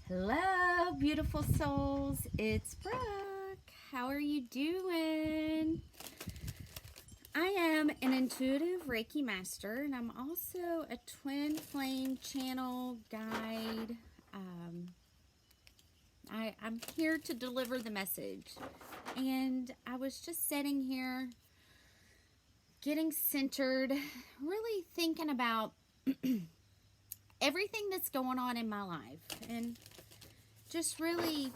Hello, beautiful souls. It's Brooke. How are you doing? I am an intuitive Reiki Master, and I'm also a Twin Flame channel guide. I'm here to deliver the message. And I was just sitting here, getting centered, really thinking about everything that's going on in my life. And just really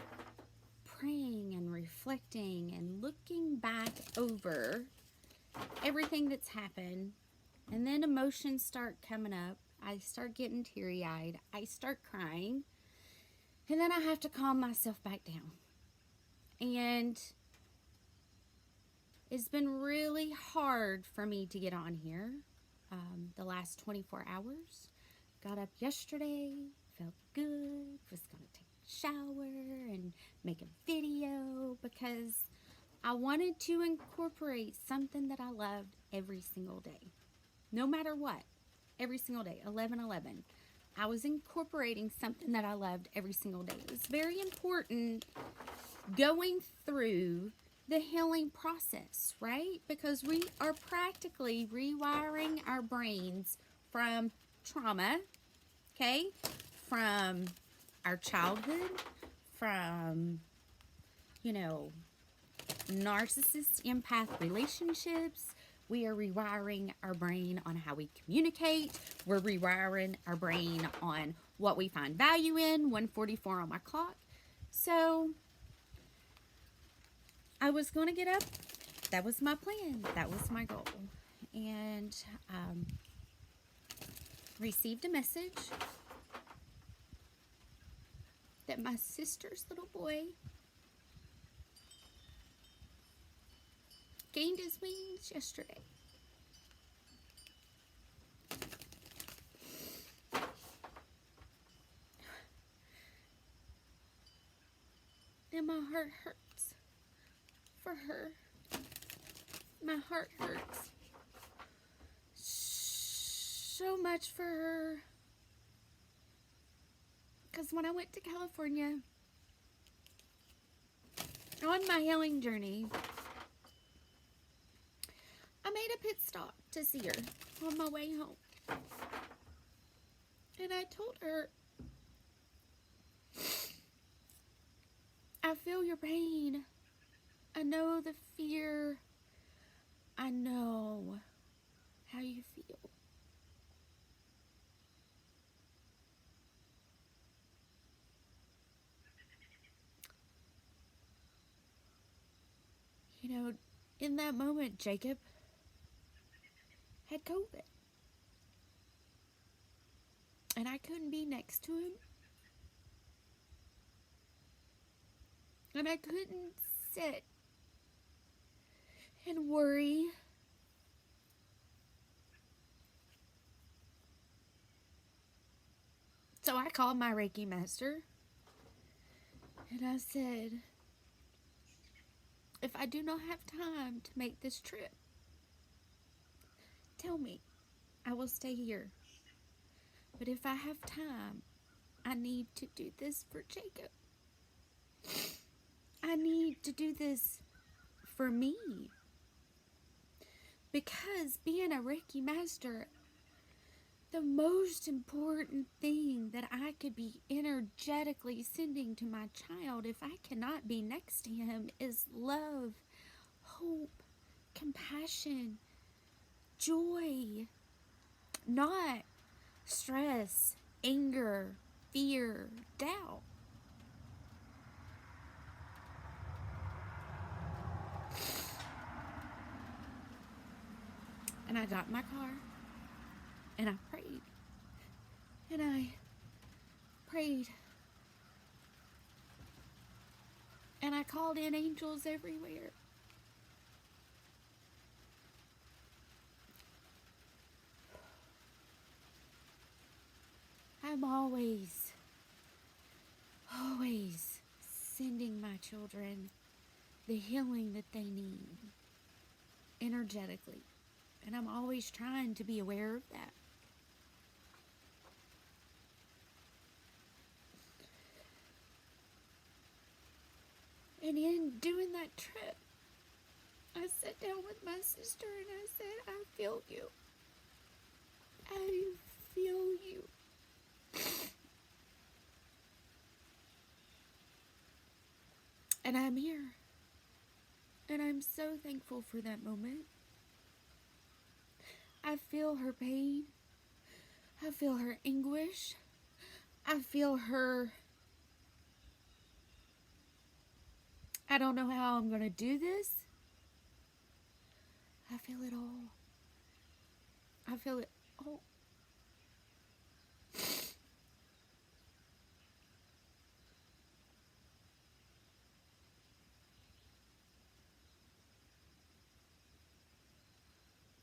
praying and reflecting and looking back over everything that's happened. And then emotions start coming up. I start getting teary-eyed. I start crying. And then I have to calm myself back down. And it's been really hard for me to get on here the last 24 hours. Got up yesterday, felt good, was going to take a shower and make a video because I wanted to incorporate something that I loved every single day. No matter what, every single day, 11/11. I was incorporating something that I loved every single day. It was very important going through the healing process, right? Because we are practically rewiring our brains from trauma, okay? From our childhood, from, narcissist empath relationships. We are rewiring our brain on how we communicate. We're rewiring our brain on what we find value in. 1:44 on my clock. So I was going to get up. That was my plan. That was my goal. And received a message that my sister's little boy gained his wings yesterday. And my heart hurts for her. My heart hurts so much for her. Because when I went to California on my healing journey, I made a pit stop to see her on my way home. And I told her, I feel your pain. I know the fear. I know how you feel. In that moment, Jacob had COVID. And I couldn't be next to him. And I couldn't sit and worry. So I called my Reiki Master. And I said, if I do not have time to make this trip, tell me. I will stay here. But if I have time, I need to do this for Jacob. I need to do this for me. Because being a Reiki Master, the most important thing that I could be energetically sending to my child, if I cannot be next to him, is love, hope, compassion, joy, not stress, anger, fear, doubt. And I got in my car and I prayed. And I prayed. And I called in angels everywhere. I'm always sending my children the healing that they need energetically. And I'm always trying to be aware of that. in doing that trip, I sat down with my sister and I said, I feel you. I feel you. And I'm here. And I'm so thankful for that moment. I feel her pain. I feel her anguish. I feel her, I don't know how I'm going to do this. I feel it all. I feel it all.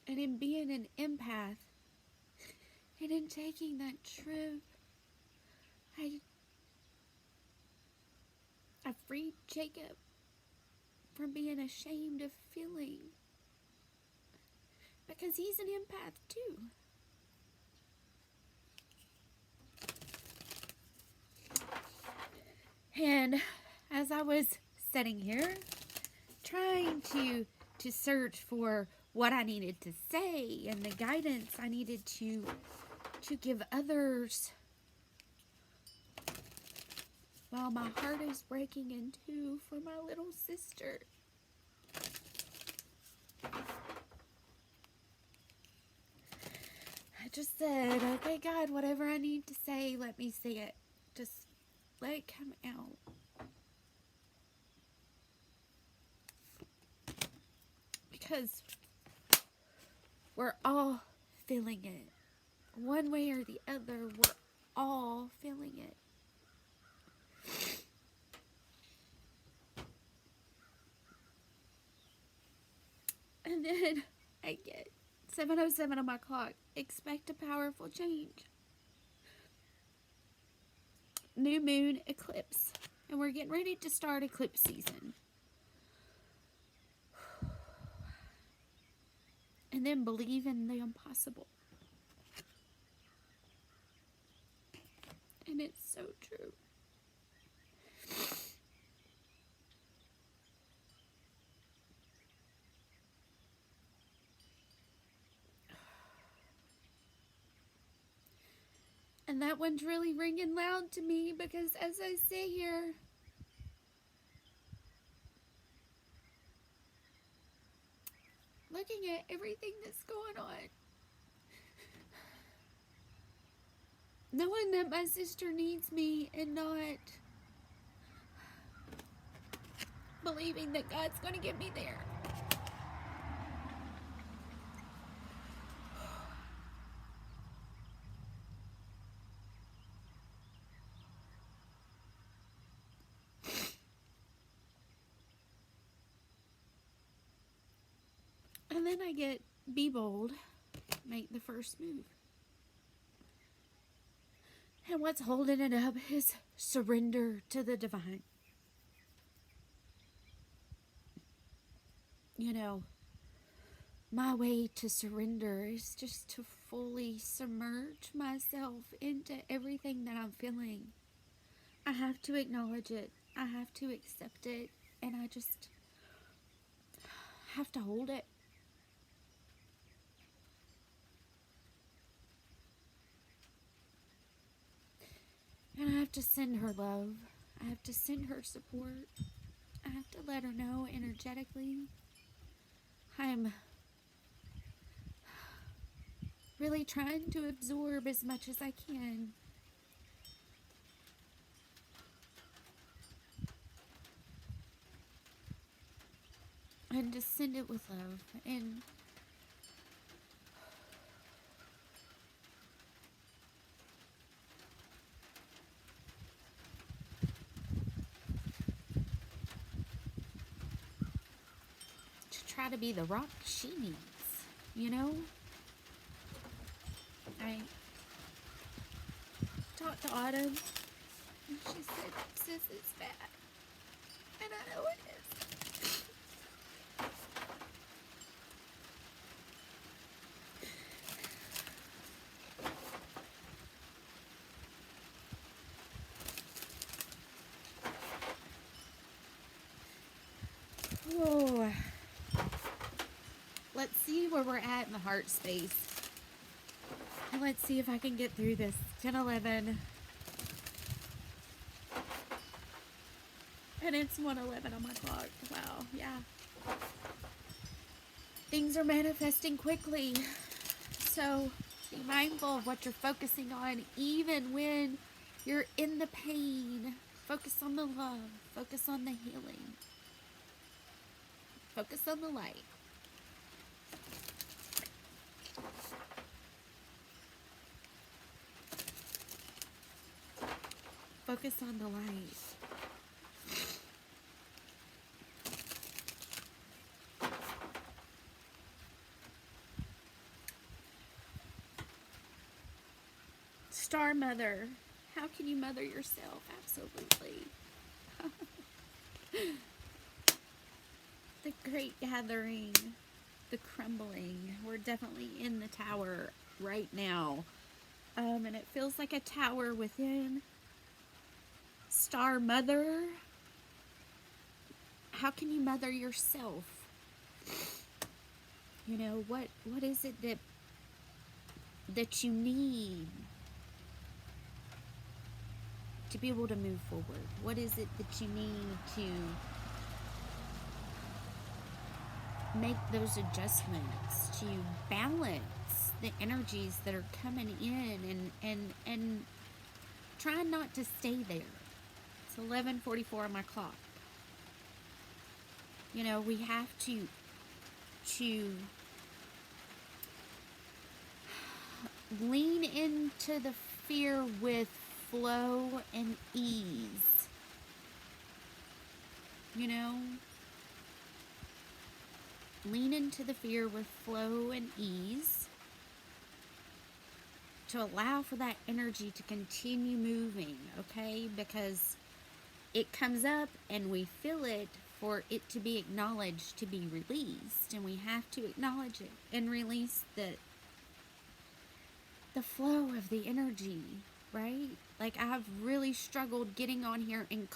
And in being an empath, and in taking that trip, I freed Jacob from being ashamed of feeling. Because he's an empath too. And as I was sitting here, trying to search for what I needed to say and the guidance I needed to give others, while my heart is breaking in two for my little sister. I just said, okay, God, whatever I need to say, let me say it. Just let it come out. Because we're all feeling it. One way or the other, we're all feeling it. And then I get 7:07 on my clock. Expect a powerful change. New moon eclipse. And we're getting ready to start eclipse season. And then believe in the impossible. And it's so true. And that one's really ringing loud to me because as I sit here, looking at everything that's going on, knowing that my sister needs me and not believing that God's going to get me there. And then I get, be bold, make the first move. And what's holding it up is surrender to the divine. You know, my way to surrender is just to fully submerge myself into everything that I'm feeling. I have to acknowledge it. I have to accept it. And I just have to hold it. And I have to send her love. I have to send her support. I have to let her know energetically I'm really trying to absorb as much as I can. And just send it with love. And try to be the rock she needs, you know? I talked to Autumn, and she said, sis, it's bad. And I know it is. where we're at in the heart space. And let's see if I can get through this. 10:11. And it's 1:11 on my clock. Wow, yeah. Things are manifesting quickly. So be mindful of what you're focusing on, even when you're in the pain. Focus on the love. Focus on the healing. Focus on the light. Focus on the light. Star Mother. How can you mother yourself? Absolutely. The Great Gathering. The Crumbling. We're definitely in the tower right now. And it feels like a tower within. Star Mother. How can you mother yourself? You know, what is it that you need to be able to move forward? What is it that you need to make those adjustments, to balance the energies that are coming in, and try not to stay there? It's 11:44 on my clock. You know, we have to lean into the fear with flow and ease. You know, lean into the fear with flow and ease to allow for that energy to continue moving, okay? Because it comes up and we feel it for it to be acknowledged, to be released, and we have to acknowledge it and release the flow of the energy, right? Like, I've really struggled getting on here and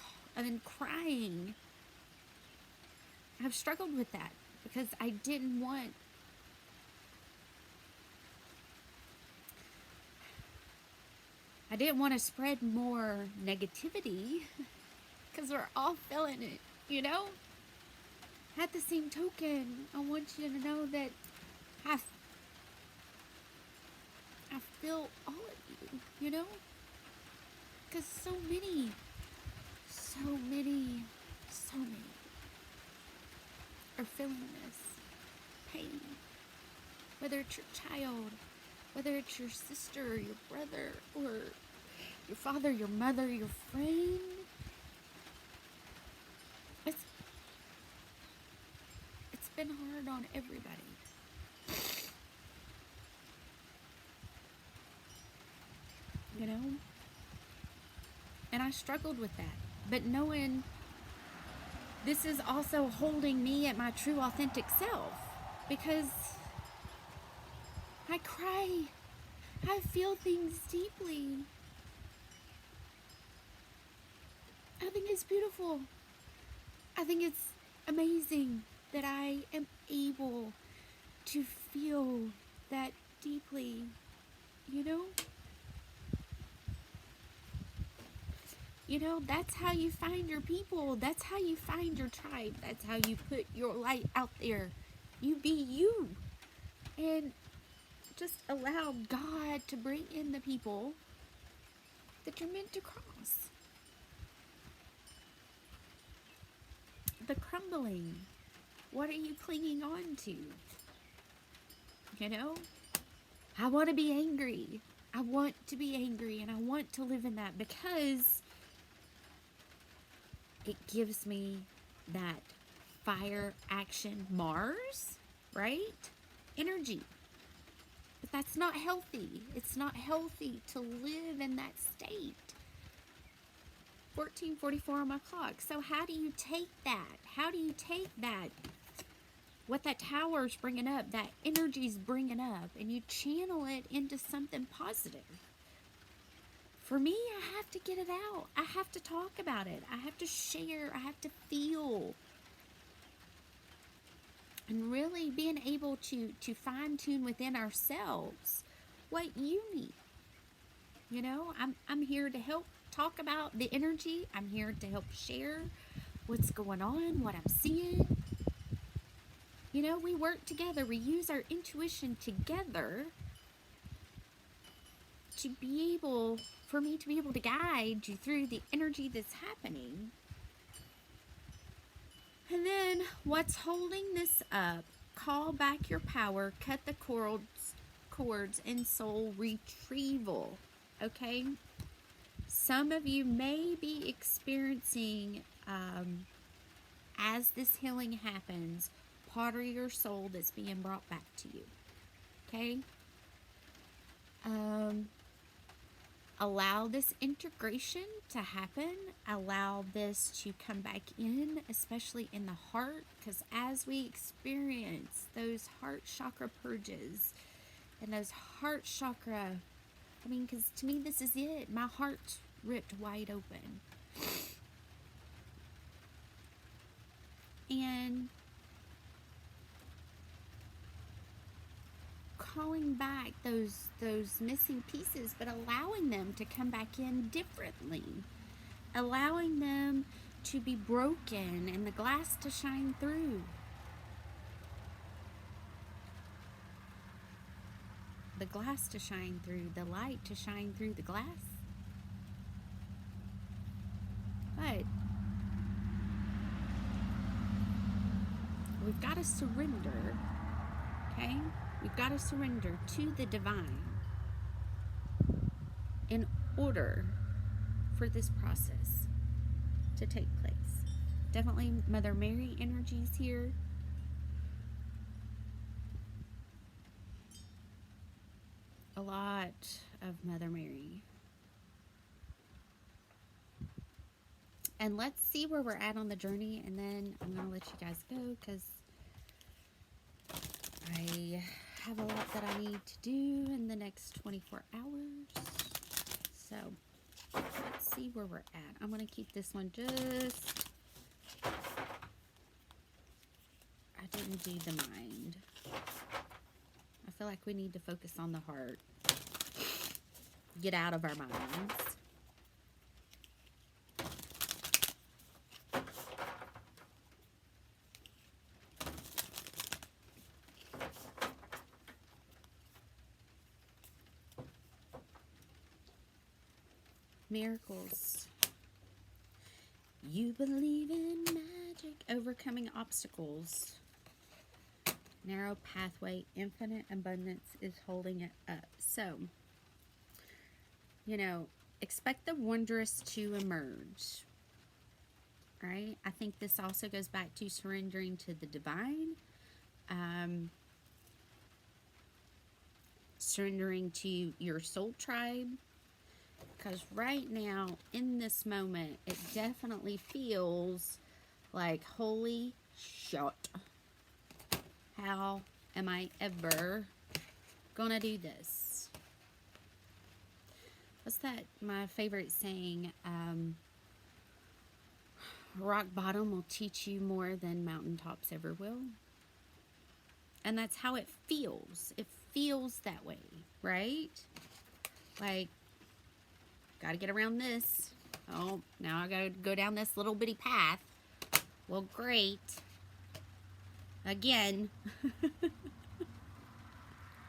crying. I've struggled with that because I didn't want to spread more negativity because we're all feeling it, you know? At the same token, I want you to know that I feel all of you, you know? Because so many are feeling this pain. Whether it's your child, whether it's your sister, your brother, or your father, your mother, your friend. It's been hard on everybody. You know? And I struggled with that. But knowing this is also holding me at my true authentic self. Because I cry. I feel things deeply. I think it's beautiful. I think it's amazing that I am able to feel that deeply, you know? You know, that's how you find your people. That's how you find your tribe. That's how you put your light out there. You be you. And just allow God to bring in the people that you're meant to cross. The crumbling. What are you clinging on to? You know? I want to be angry. I want to be angry, and I want to live in that because it gives me that fire action Mars, right? Energy. But that's not healthy. It's not healthy to live in that state. 14:44 on my clock. So how do you take that? How do you take that? What that tower's bringing up, that energy's bringing up, and you channel it into something positive. For me, I have to get it out. I have to talk about it. I have to share. I have to feel. and really being able to fine tune within ourselves what you need. You know, I'm here to help talk about the energy. I'm here to help share what's going on, what I'm seeing. You know, we work together. We use our intuition together to be able, for me to be able to guide you through the energy that's happening. And then what's holding this up? Call back your power, cut the cords, and soul retrieval. Okay? Some of you may be experiencing, as this healing happens, part of your soul that's being brought back to you. Okay? Allow this integration to happen. Allow this to come back in, especially in the heart, because as we experience those heart chakra purges and those heart chakra, I mean, because to me this is it. My heart's ripped wide open. And calling back those missing pieces, but allowing them to come back in differently, allowing them to be broken and the glass to shine through. The glass to shine through, the light to shine through the glass. But we've got to surrender, okay? We've got to surrender to the divine in order for this process to take place. Definitely Mother Mary energies here. A lot of Mother Mary. And let's see where we're at on the journey, and then I'm going to let you guys go because I have a lot that I need to do in the next 24 hours. So let's see where we're at. I'm going to keep this one just... I didn't do the mind. I feel like we need to focus on the heart. Get out of our minds. Miracles. You believe in magic, overcoming obstacles. Narrow pathway, infinite abundance is holding it up. So, you know, expect the wondrous to emerge. Right? I think this also goes back to surrendering to the divine. Surrendering to your soul tribe. Because right now, in this moment, it definitely feels like, holy shit. How am I ever gonna do this? What's that? My favorite saying, rock bottom will teach you more than mountaintops ever will. And that's how it feels. It feels that way, right? Like, gotta get around this. Oh, now I gotta go down this little bitty path. Well, great. Again.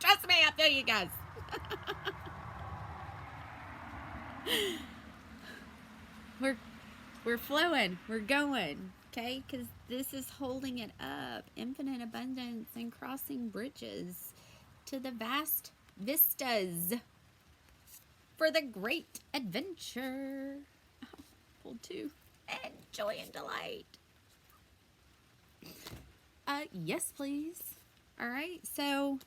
Trust me, I feel you guys. We're flowing. We're going. Okay? Because this is holding it up. Infinite abundance and crossing bridges to the vast vistas for the great adventure. Oh, pulled two. And joy and delight. Yes, please. All right, so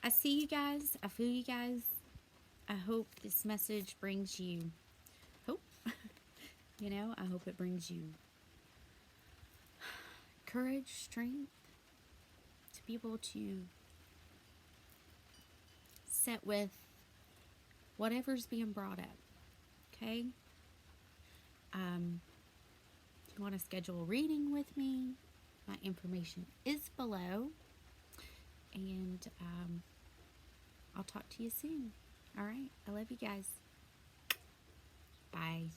I see you guys. I feel you guys. I hope this message brings you hope. You know, I hope it brings you courage, strength to be able to sit with whatever's being brought up. Okay? If you want to schedule a reading with me, my information is below. And I'll talk to you soon. All right. I love you guys. Bye.